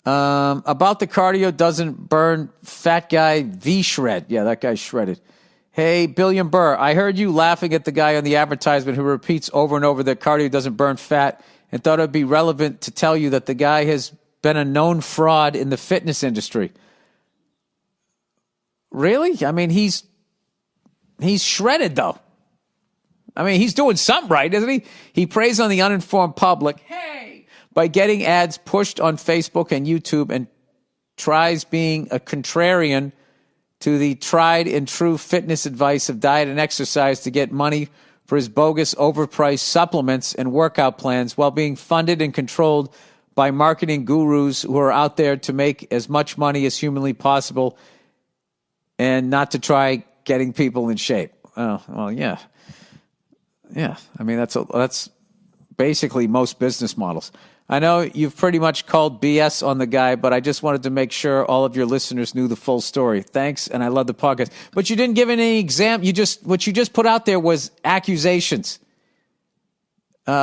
About the cardio doesn't burn fat guy V-Shred. Yeah, that guy's shredded. Hey, Billion Burr, I heard you laughing at the guy on the advertisement who repeats over and over that cardio doesn't burn fat and thought it would be relevant to tell you that the guy has been a known fraud in the fitness industry. Really? I mean, he's shredded, though. I mean, he's doing something right, isn't he? He preys on the uninformed public, hey, by getting ads pushed on Facebook and YouTube and tries being a contrarian to the tried and true fitness advice of diet and exercise to get money for his bogus overpriced supplements and workout plans while being funded and controlled by marketing gurus who are out there to make as much money as humanly possible and not to try getting people in shape. Oh, well, yeah. Yeah, I mean, that's basically most business models. I know you've pretty much called BS on the guy, but I just wanted to make sure all of your listeners knew the full story. Thanks, and I love the podcast. But you didn't give any exam. What you just put out there was accusations. Okay,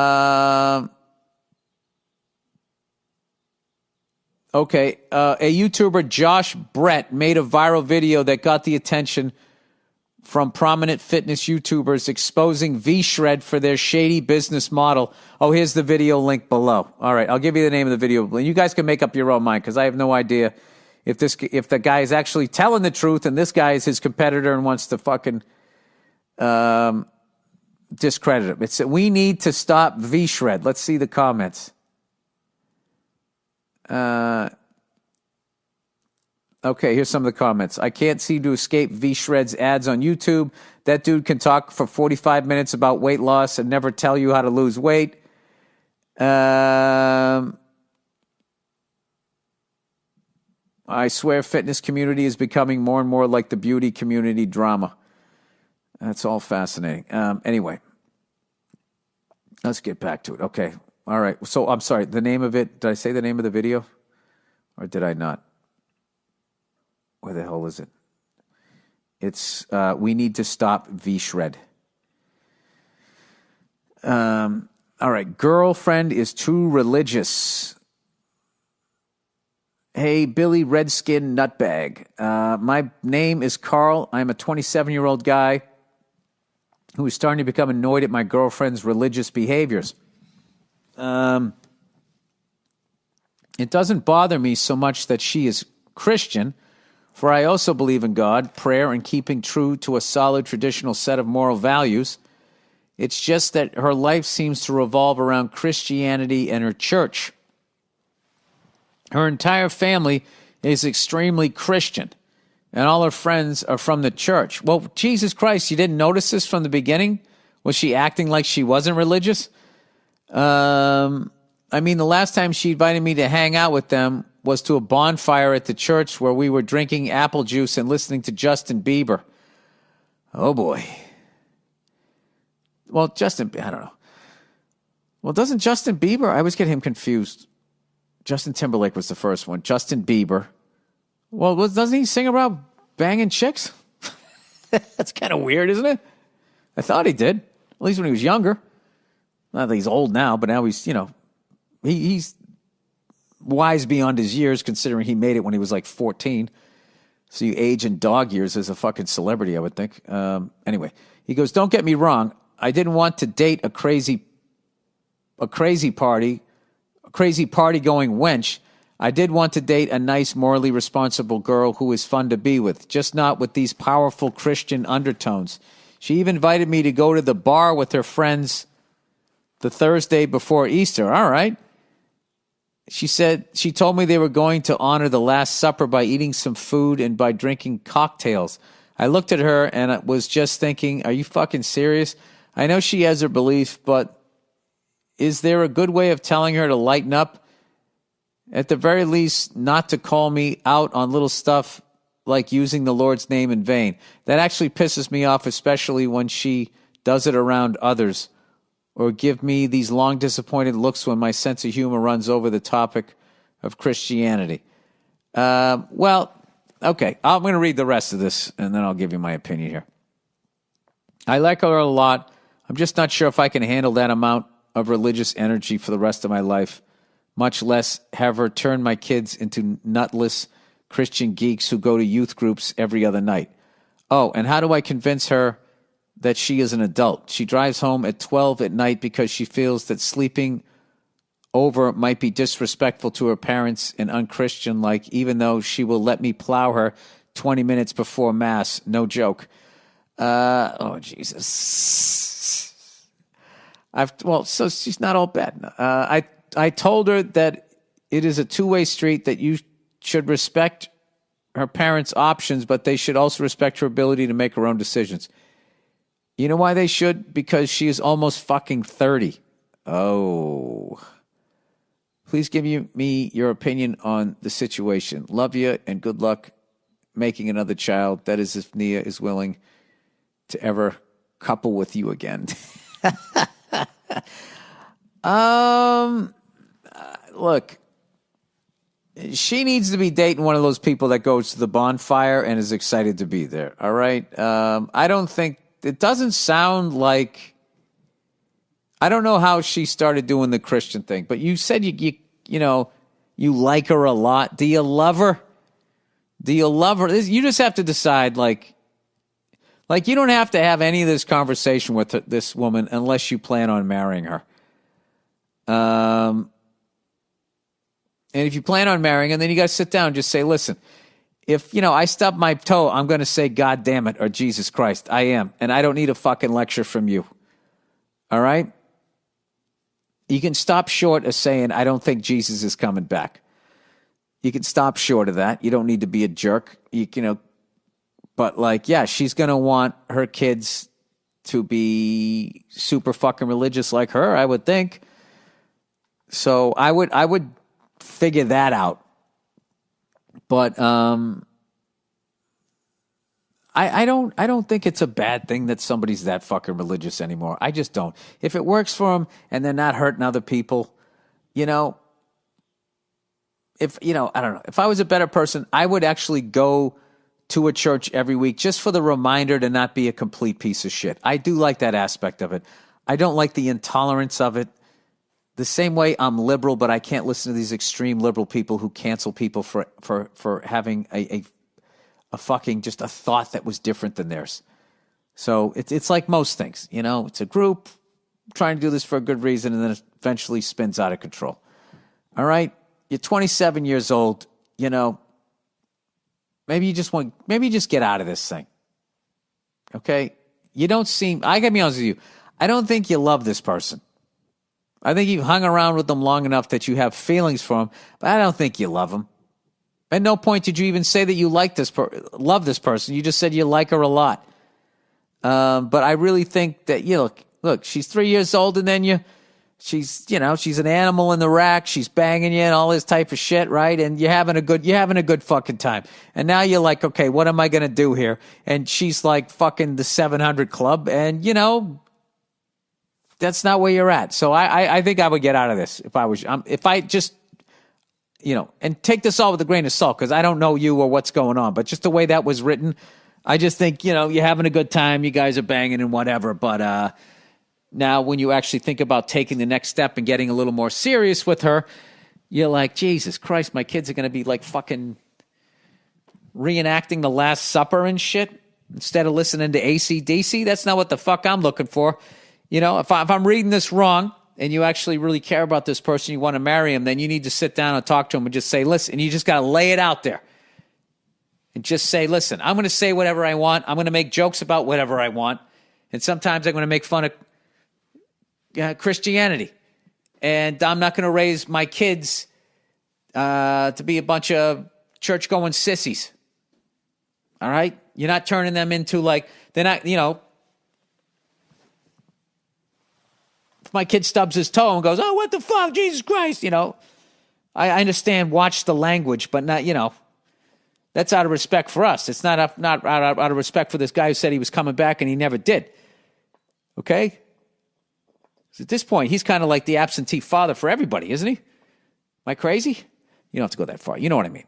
a YouTuber, Josh Brett, made a viral video that got the attention from prominent fitness YouTubers exposing V-Shred for their shady business model. Oh, here's the video link below. All right, I'll give you the name of the video. You guys can make up your own mind because I have no idea if the guy is actually telling the truth and this guy is his competitor and wants to fucking discredit him. It's we need to stop V-Shred. Let's see the comments. Okay, here's some of the comments. I can't seem to escape V-Shred's ads on YouTube. That dude can talk for 45 minutes about weight loss and never tell you how to lose weight. I swear fitness community is becoming more and more like the beauty community drama. That's all fascinating. Anyway, let's get back to it. Okay, all right. So I'm sorry, the name of it, did I say the name of the video? Or did I not? Where the hell is it? It's we need to stop V-Shred. All right. Girlfriend is too religious. Hey, Billy Redskin Nutbag. My name is Carl. I'm a 27-year-old guy who is starting to become annoyed at my girlfriend's religious behaviors. It doesn't bother me so much that she is Christian, for I also believe in God, prayer, and keeping true to a solid traditional set of moral values. It's just that her life seems to revolve around Christianity and her church. Her entire family is extremely Christian, and all her friends are from the church. Well, Jesus Christ, you didn't notice this from the beginning? Was she acting like she wasn't religious? I mean, the last time she invited me to hang out with them was to a bonfire at the church where we were drinking apple juice and listening to Justin Bieber. Oh, boy. Well, I don't know. Well, doesn't Justin Bieber, I always get him confused. Justin Timberlake was the first one. Justin Bieber. Well, doesn't he sing about banging chicks? That's kind of weird, isn't it? I thought he did. At least when he was younger. Not that he's old now, but now he's, he's wise beyond his years, considering he made it when he was like 14. So you age in dog years as a fucking celebrity, I would think. Anyway, he goes, don't get me wrong. I didn't want to date a crazy party going wench. I did want to date a nice, morally responsible girl who is fun to be with, just not with these powerful Christian undertones. She even invited me to go to the bar with her friends the Thursday before Easter. All right. She told me they were going to honor the Last Supper by eating some food and by drinking cocktails. I looked at her and I was just thinking, are you fucking serious? I know she has her belief, but is there a good way of telling her to lighten up? At the very least, not to call me out on little stuff like using the Lord's name in vain. That actually pisses me off, especially when she does it around others, or give me these long disappointed looks when my sense of humor runs over the topic of Christianity. Well, okay, I'm going to read the rest of this, and then I'll give you my opinion here. I like her a lot. I'm just not sure if I can handle that amount of religious energy for the rest of my life. much less have her turn my kids into nutless Christian geeks who go to youth groups every other night. Oh, and how do I convince her that she is an adult? She drives home at 12 at night because she feels that sleeping over might be disrespectful to her parents and unchristian-like, even though she will let me plow her 20 minutes before Mass. No joke. Oh, Jesus. So she's not all bad. I told her that it is a two-way street, that you should respect her parents' options, but they should also respect her ability to make her own decisions. You know why they should? Because she is almost fucking 30. Oh. Please give me your opinion on the situation. Love you and good luck making another child. That is if Nia is willing to ever couple with you again. Look, she needs to be dating one of those people that goes to the bonfire and is excited to be there. All right. I don't think it doesn't sound like. I don't know how she started doing the Christian thing, but you said you like her a lot. Do you love her? Do you love her? You just have to decide, like you don't have to have any of this conversation with this woman unless you plan on marrying her. And if you plan on marrying her, then you got to sit down and just say, listen, if, I stub my toe, I'm going to say, God damn it, or Jesus Christ, I am. And I don't need a fucking lecture from you. All right? You can stop short of saying, I don't think Jesus is coming back. You can stop short of that. You don't need to be a jerk. But she's going to want her kids to be super fucking religious like her, I would think. So I would figure that out. But I don't think it's a bad thing that somebody's that fucking religious anymore. I just don't. If it works for them and they're not hurting other people, I don't know. If I was a better person, I would actually go to a church every week just for the reminder to not be a complete piece of shit. I do like that aspect of it. I don't like the intolerance of it. The same way I'm liberal, but I can't listen to these extreme liberal people who cancel people for having a fucking just a thought that was different than theirs. So it's like most things, it's a group trying to do this for a good reason, and then it eventually spins out of control. All right, you're 27 years old. Maybe you just get out of this thing. Okay, I gotta be honest with you. I don't think you love this person. I think you've hung around with them long enough that you have feelings for them, but I don't think you love them. At no point did you even say that you love this person. You just said you like her a lot. But I really think that look, she's 3 years older than you. She's an animal in the rack. She's banging you and all this type of shit, right? And you're having a good fucking time. And now you're like, okay, what am I gonna do here? And she's like fucking the 700 Club, and that's not where you're at. So I think I would get out of this if I just. And take this all with a grain of salt because I don't know you or what's going on. But just the way that was written, I just think, you're having a good time. You guys are banging and whatever. But now when you actually think about taking the next step and getting a little more serious with her, you're like, Jesus Christ, my kids are going to be like fucking reenacting the Last Supper and shit instead of listening to AC/DC. That's not what the fuck I'm looking for. If I'm reading this wrong, and you actually really care about this person, you want to marry him, then you need to sit down and talk to him and just say, listen, and you just got to lay it out there. And just say, listen, I'm going to say whatever I want. I'm going to make jokes about whatever I want. And sometimes I'm going to make fun of Christianity. And I'm not going to raise my kids to be a bunch of church-going sissies. All right? You're not turning them into they're not, if my kid stubs his toe and goes, oh, what the fuck, Jesus Christ, I understand, watch the language, but not, that's out of respect for us. It's not out of respect for this guy who said he was coming back and he never did. Okay? So at this point, he's kind of like the absentee father for everybody, isn't he? Am I crazy? You don't have to go that far. You know what I mean.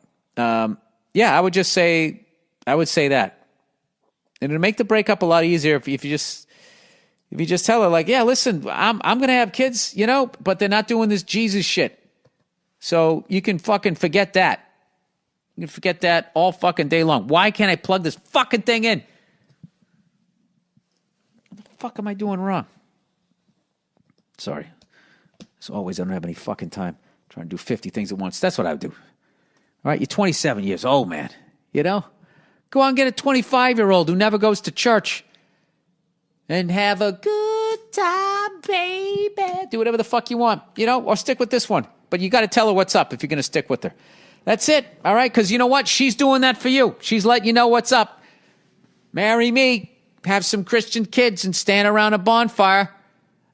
Yeah, I would say that. And it'll make the breakup a lot easier if you just tell her, yeah, listen, I'm going to have kids, but they're not doing this Jesus shit. So you can fucking forget that. You can forget that all fucking day long. Why can't I plug this fucking thing in? What the fuck am I doing wrong? Sorry. As always, I don't have any fucking time. I'm trying to do 50 things at once. That's what I would do. All right, you're 27 years old, man. You know? Go out and get a 25-year-old who never goes to church. And have a good time, baby. Do whatever the fuck you want, you know? Or stick with this one. But you got to tell her what's up if you're going to stick with her. That's it, all right? Because you know what? She's doing that for you. She's letting you know what's up. Marry me. Have some Christian kids and stand around a bonfire.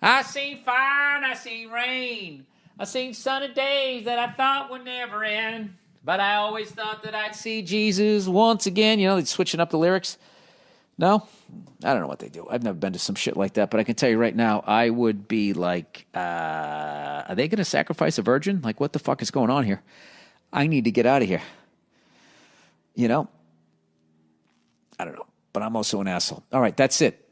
I seen fire and I seen rain. I seen sunny days that I thought would never end. But I always thought that I'd see Jesus once again. You know, they're switching up the lyrics. No? I don't know what they do. I've never been to some shit like that. But I can tell you right now, I would be like, are they going to sacrifice a virgin? Like, what the fuck is going on here? I need to get out of here. You know? I don't know. But I'm also an asshole. All right, that's it.